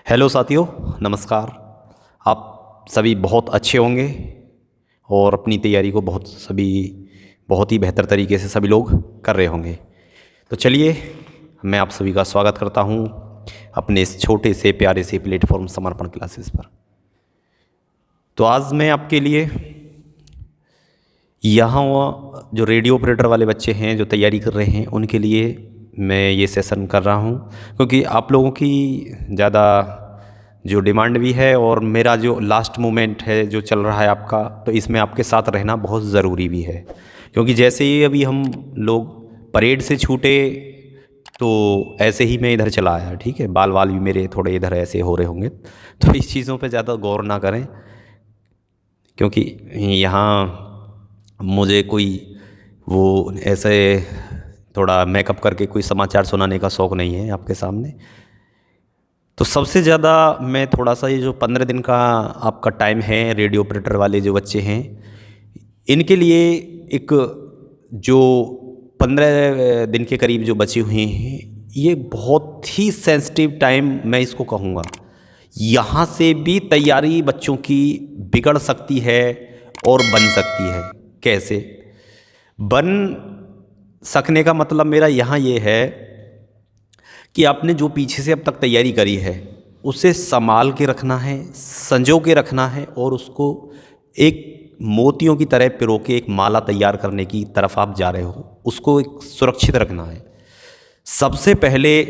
Hello साथियों, नमस्कार। आप सभी बहुत अच्छे होंगे और अपनी तैयारी को बहुत ही बेहतर तरीके से सभी लोग कर रहे होंगे। तो चलिए, मैं आप सभी का स्वागत करता हूं अपने इस छोटे से प्यारे से प्लेटफॉर्म समर्पण क्लासेस पर। तो आज मैं आपके लिए यहाँ जो रेडियो ऑपरेटर वाले बच्चे हैं जो तैयारी कर रहे हैं उनके लिए मैं ये सेशन कर रहा हूँ, क्योंकि आप लोगों की ज़्यादा जो डिमांड भी है और मेरा जो लास्ट मोमेंट है जो चल रहा है आपका, तो इसमें आपके साथ रहना बहुत ज़रूरी भी है। क्योंकि जैसे ही अभी हम लोग परेड से छूटे तो ऐसे ही मैं इधर चला आया, ठीक है। बाल वाल भी मेरे थोड़े इधर ऐसे हो रहे होंगे, तो इस चीज़ों पे ज़्यादा गौर ना करें, क्योंकि यहाँ मुझे कोई वो ऐसे थोड़ा मेकअप करके कोई समाचार सुनाने का शौक़ नहीं है आपके सामने। तो सबसे ज़्यादा मैं थोड़ा सा ये जो 15 दिन का आपका टाइम है, रेडियो ऑपरेटर वाले जो बच्चे हैं इनके लिए एक जो 15 दिन के करीब जो बचे हुए हैं, ये बहुत ही सेंसिटिव टाइम मैं इसको कहूँगा। यहाँ से भी तैयारी बच्चों की बिगड़ सकती है और बन सकती है। कैसे बन सकने का मतलब मेरा यहाँ ये है कि आपने जो पीछे से अब तक तैयारी करी है उसे संभाल के रखना है, संजो के रखना है और उसको एक मोतियों की तरह पिरो के एक माला तैयार करने की तरफ आप जा रहे हो, उसको एक सुरक्षित रखना है। सबसे पहले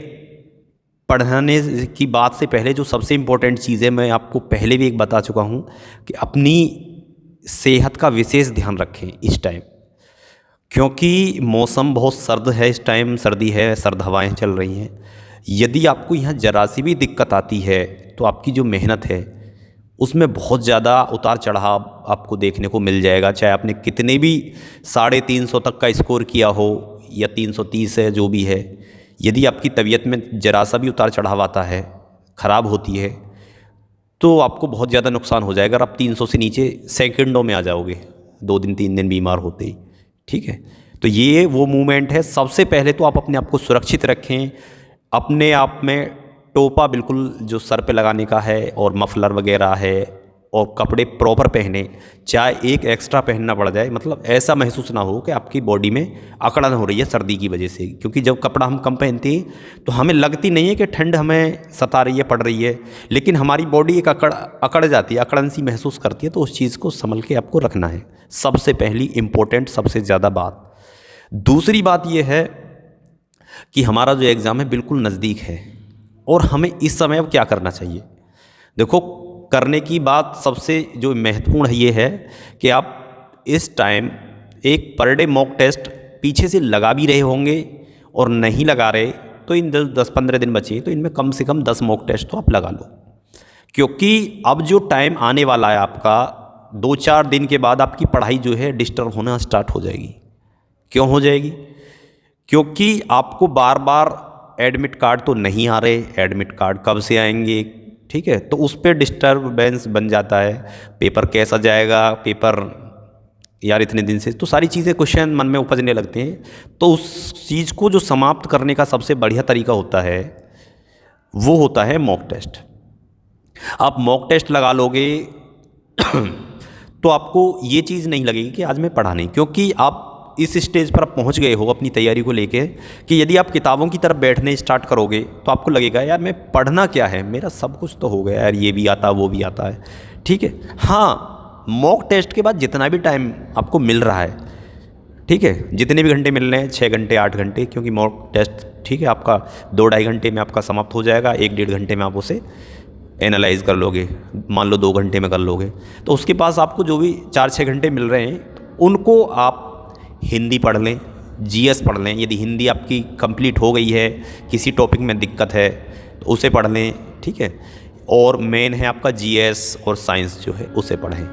पढ़ाने की बात से पहले जो सबसे इम्पोर्टेंट चीज़ है, मैं आपको पहले भी एक बता चुका हूँ कि अपनी सेहत का विशेष ध्यान रखें इस टाइम, क्योंकि मौसम बहुत सर्द है, इस टाइम सर्दी है, सर्द हवाएं चल रही हैं। यदि आपको यहाँ जरा सी भी दिक्कत आती है तो आपकी जो मेहनत है उसमें बहुत ज़्यादा उतार चढ़ाव आपको देखने को मिल जाएगा। चाहे आपने कितने भी 350 तक का स्कोर किया हो या 330 है जो भी है, यदि आपकी तबीयत में जरा सा भी उतार चढ़ाव आता है, ख़राब होती है, तो आपको बहुत ज़्यादा नुकसान हो जाएगा। अगर आप 300 से नीचे सेकंडों में आ जाओगे 2 दिन 3 दिन बीमार होते ही, ठीक है। तो ये वो मूवमेंट है। सबसे पहले तो आप अपने आप को सुरक्षित रखें, अपने आप में टोपा बिल्कुल जो सर पे लगाने का है और मफलर वगैरह है और कपड़े प्रॉपर पहने, चाहे एक एक्स्ट्रा पहनना पड़ जाए, मतलब ऐसा महसूस ना हो कि आपकी बॉडी में अकड़न हो रही है सर्दी की वजह से। क्योंकि जब कपड़ा हम कम पहनते हैं तो हमें लगती नहीं है कि ठंड हमें सता रही है, पड़ रही है, लेकिन हमारी बॉडी एक अकड़ जाती है, अकड़न सी महसूस करती है। तो उस चीज़ को संभल के आपको रखना है, सबसे पहली इम्पोर्टेंट सबसे ज़्यादा बात। दूसरी बात यह है कि हमारा जो एग्ज़ाम है बिल्कुल नज़दीक है और हमें इस समय अब क्या करना चाहिए। देखो, करने की बात सबसे जो महत्वपूर्ण है ये है कि आप इस टाइम एक पर डे मॉक टेस्ट पीछे से लगा भी रहे होंगे और नहीं लगा रहे तो इन 10-15 दिन बचे तो इनमें कम से कम 10 मॉक टेस्ट तो आप लगा लो, क्योंकि अब जो टाइम आने वाला है आपका 2-4 दिन के बाद आपकी पढ़ाई जो है डिस्टर्ब होना स्टार्ट हो जाएगी। क्यों हो जाएगी? क्योंकि आपको बार बार एडमिट कार्ड तो नहीं आ रहे, एडमिट कार्ड कब से आएंगे, ठीक है। तो उस पर डिस्टर्बेंस बन जाता है, पेपर कैसा जाएगा, पेपर यार इतने दिन से, तो सारी चीज़ें क्वेश्चन मन में उपजने लगते हैं। तो उस चीज़ को जो समाप्त करने का सबसे बढ़िया तरीका होता है वो होता है मॉक टेस्ट। आप मॉक टेस्ट लगा लोगे तो आपको ये चीज़ नहीं लगेगी कि आज मैं पढ़ा नहीं, क्योंकि आप इस स्टेज पर आप पहुंच गए हो अपनी तैयारी को लेके कि यदि आप किताबों की तरफ बैठने स्टार्ट करोगे तो आपको लगेगा यार मैं पढ़ना क्या है, मेरा सब कुछ तो हो गया यार, ये भी आता वो भी आता है, ठीक है। हाँ, मॉक टेस्ट के बाद जितना भी टाइम आपको मिल रहा है, ठीक है, जितने भी घंटे मिल रहे हैं 6 घंटे 8 घंटे, क्योंकि मॉक टेस्ट, ठीक है, आपका 2-2.5 घंटे में आपका समाप्त हो जाएगा, 1-1.5 घंटे में आप उसे एनालाइज कर लोगे, मान लो 2 घंटे में कर लोगे, तो उसके पास आपको जो भी 4-6 घंटे मिल रहे हैं उनको आप हिंदी पढ़ लें, जीएस पढ़ लें। यदि हिंदी आपकी कंप्लीट हो गई है, किसी टॉपिक में दिक्कत है तो उसे पढ़ लें, ठीक है। और मेन है आपका जीएस और साइंस जो है उसे पढ़ें,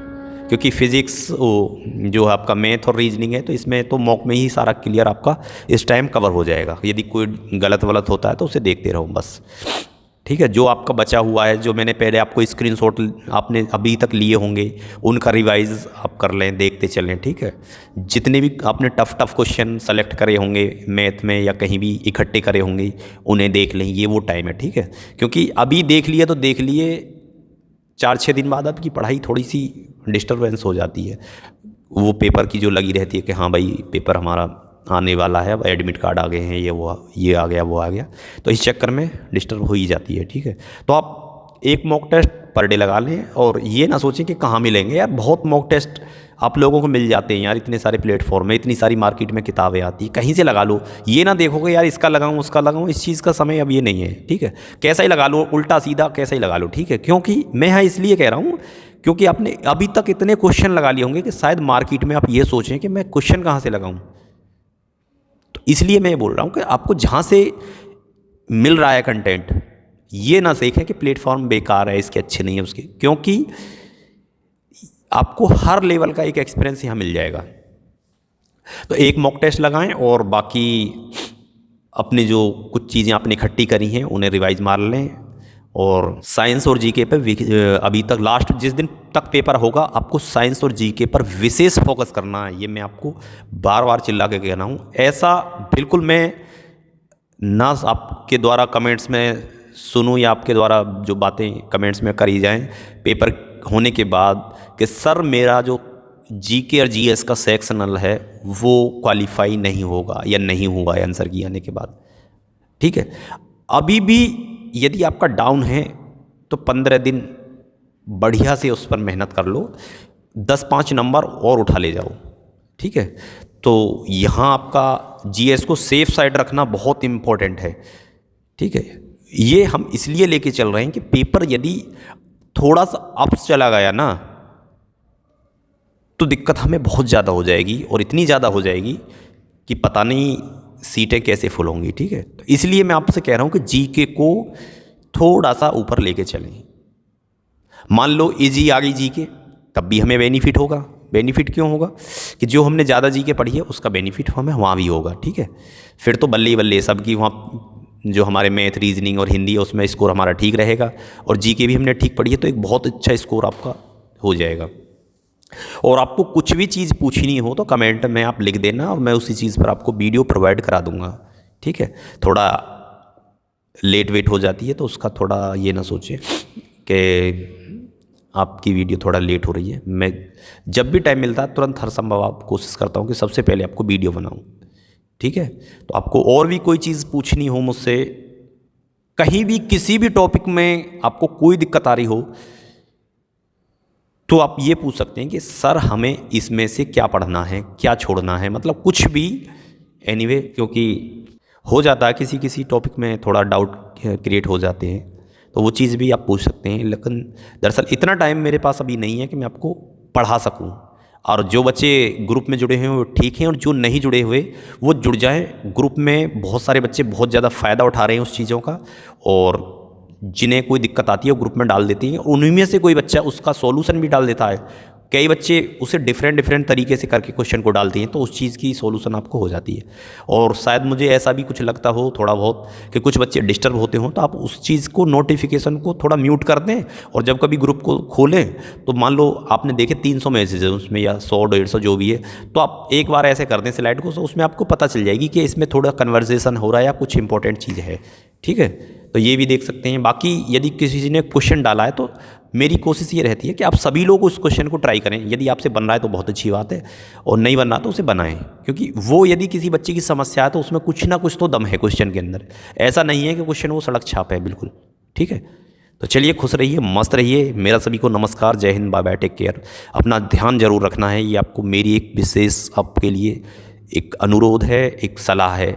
क्योंकि फिज़िक्स जो है आपका मैथ और रीजनिंग है, तो इसमें तो मॉक में ही सारा क्लियर आपका इस टाइम कवर हो जाएगा। यदि कोई गलत वलत होता है तो उसे देखते रहो बस, ठीक है। जो आपका बचा हुआ है, जो मैंने पहले आपको स्क्रीनशॉट आपने अभी तक लिए होंगे, उनका रिवाइज आप कर लें, देखते चलें, ठीक है। जितने भी आपने टफ़ क्वेश्चन सेलेक्ट करे होंगे मैथ में या कहीं भी इकट्ठे करे होंगे, उन्हें देख लें, ये वो टाइम है, ठीक है। क्योंकि अभी देख लिए तो देख लिए, 4-6 दिन बाद आपकी पढ़ाई थोड़ी सी डिस्टर्बेंस हो जाती है, वो पेपर की जो लगी रहती है कि हाँ भाई पेपर हमारा आने वाला है, अब एडमिट कार्ड आ गए हैं, ये आ गया, वो आ गया, तो इस चक्कर में डिस्टर्ब हो ही जाती है, ठीक है। तो आप एक मॉक टेस्ट पर डे लगा लें और ये ना सोचें कि कहाँ मिलेंगे यार, बहुत मॉक टेस्ट आप लोगों को मिल जाते हैं यार, इतने सारे प्लेटफॉर्म में, इतनी सारी मार्केट में किताबें आती, कहीं से लगा लो। ये ना देखोगे यार इसका लगाऊं उसका लगाऊं, इस चीज़ का समय अब ये नहीं है, ठीक है। कैसा ही लगा लो, उल्टा सीधा कैसा ही लगा लो, ठीक है। क्योंकि मैं यहाँ इसलिए कह रहा हूँ क्योंकि आपने अभी तक इतने क्वेश्चन लगा लिए होंगे कि शायद मार्केट में आप ये सोचें कि मैं क्वेश्चन कहाँ से लगाऊं। तो इसलिए मैं बोल रहा हूँ कि आपको जहाँ से मिल रहा है कंटेंट, ये ना सीखें कि प्लेटफॉर्म बेकार है, इसके अच्छे नहीं है उसके, क्योंकि आपको हर लेवल का एक एक्सपीरियंस यहाँ मिल जाएगा। तो एक मॉक टेस्ट लगाएं और बाकी अपनी जो कुछ चीज़ें आपने इकट्ठी करी हैं उन्हें रिवाइज मार लें। और साइंस और जीके पे अभी तक लास्ट जिस दिन तक पेपर होगा आपको साइंस और जीके पर विशेष फोकस करना है, ये मैं आपको बार बार चिल्ला के कह रहा हूँ। ऐसा बिल्कुल मैं ना आपके द्वारा कमेंट्स में सुनूं या आपके द्वारा जो बातें कमेंट्स में करी जाएं पेपर होने के बाद कि सर मेरा जो जीके और जीएस का सेक्शनल है वो क्वालिफाई नहीं होगा या नहीं हुआ है आंसर की आने के बाद, ठीक है। अभी भी यदि आपका डाउन है तो 15 दिन बढ़िया से उस पर मेहनत कर लो, 10-5 नंबर और उठा ले जाओ, ठीक है। तो यहाँ आपका जीएस को सेफ साइड रखना बहुत इम्पोर्टेंट है, ठीक है। ये हम इसलिए लेके चल रहे हैं कि पेपर यदि थोड़ा सा अप्स चला गया ना तो दिक्कत हमें बहुत ज़्यादा हो जाएगी, और इतनी ज़्यादा हो जाएगी कि पता नहीं सीटें कैसे फुल होंगी, ठीक है। तो इसलिए मैं आपसे कह रहा हूँ कि जीके को थोड़ा सा ऊपर लेके चलें। मान लो इजी आ गई जीके, तब भी हमें बेनिफिट होगा। बेनिफिट क्यों होगा कि जो हमने ज़्यादा जीके पढ़ी है उसका बेनिफिट हमें वहाँ भी होगा, ठीक है। फिर तो बल्ले बल्ले सबकी वहाँ जो हमारे मैथ रीजनिंग और हिंदी है उसमें स्कोर हमारा ठीक रहेगा, और जीके भी हमने ठीक पढ़ी है तो एक बहुत अच्छा स्कोर आपका हो जाएगा। और आपको कुछ भी चीज़ पूछनी हो तो कमेंट में आप लिख देना और मैं उसी चीज़ पर आपको वीडियो प्रोवाइड करा दूंगा, ठीक है। थोड़ा लेट वेट हो जाती है तो उसका थोड़ा ये ना सोचें कि आपकी वीडियो थोड़ा लेट हो रही है। मैं जब भी टाइम मिलता है तुरंत हर संभव आप कोशिश करता हूँ कि सबसे पहले आपको वीडियो बनाऊँ, ठीक है। तो आपको और भी कोई चीज़ पूछनी हो मुझसे, कहीं भी किसी भी टॉपिक में आपको कोई दिक्कत आ रही हो तो आप ये पूछ सकते हैं कि सर हमें इसमें से क्या पढ़ना है, क्या छोड़ना है, मतलब कुछ भी एनीवे क्योंकि हो जाता है किसी किसी टॉपिक में थोड़ा डाउट क्रिएट हो जाते हैं, तो वो चीज़ भी आप पूछ सकते हैं। लेकिन दरअसल इतना टाइम मेरे पास अभी नहीं है कि मैं आपको पढ़ा सकूं। और जो बच्चे ग्रुप में जुड़े हुए हैं वो ठीक हैं, और जो नहीं जुड़े हुए वो जुड़ जाएं। ग्रुप में बहुत सारे बच्चे बहुत ज़्यादा फ़ायदा उठा रहे हैं उस चीज़ों का, और जिन्हें कोई दिक्कत आती है वो ग्रुप में डाल देती हैं। उन्हीं में से कोई बच्चा उसका सॉल्यूशन भी डाल देता है। कई बच्चे उसे डिफरेंट तरीके से करके क्वेश्चन को डालते हैं, तो उस चीज़ की सॉल्यूशन आपको हो जाती है। और शायद मुझे ऐसा भी कुछ लगता हो थोड़ा बहुत कि कुछ बच्चे डिस्टर्ब होते हों, तो आप उस चीज़ को नोटिफिकेशन को थोड़ा म्यूट कर दें, और जब कभी ग्रुप को खोलें तो मान लो आपने देखे 300 मैसेज है उसमें या 100-150 जो भी है, तो आप एक बार ऐसे कर दें स्लाइड को, तो उसमें आपको पता चल जाएगी कि इसमें थोड़ा कन्वर्सेशन हो रहा है या कुछ इंपॉर्टेंट चीज़ है, ठीक है। तो ये भी देख सकते हैं। बाकी यदि किसी ने क्वेश्चन डाला है तो मेरी कोशिश ये रहती है कि आप सभी लोग उस क्वेश्चन को ट्राई करें। यदि आपसे बन रहा है तो बहुत अच्छी बात है, और नहीं बन रहा तो उसे बनाएं, क्योंकि वो यदि किसी बच्चे की समस्या है तो उसमें कुछ ना कुछ तो दम है क्वेश्चन के अंदर। ऐसा नहीं है कि क्वेश्चन वो सड़क छाप है, बिल्कुल, ठीक है। तो चलिए खुश रहिए, मस्त रहिए। मेरा सभी को नमस्कार, जय Hind, bye bye, take care. अपना ध्यान जरूर रखना है, ये आपको मेरी एक विशेष आपके लिए एक अनुरोध है, एक सलाह है।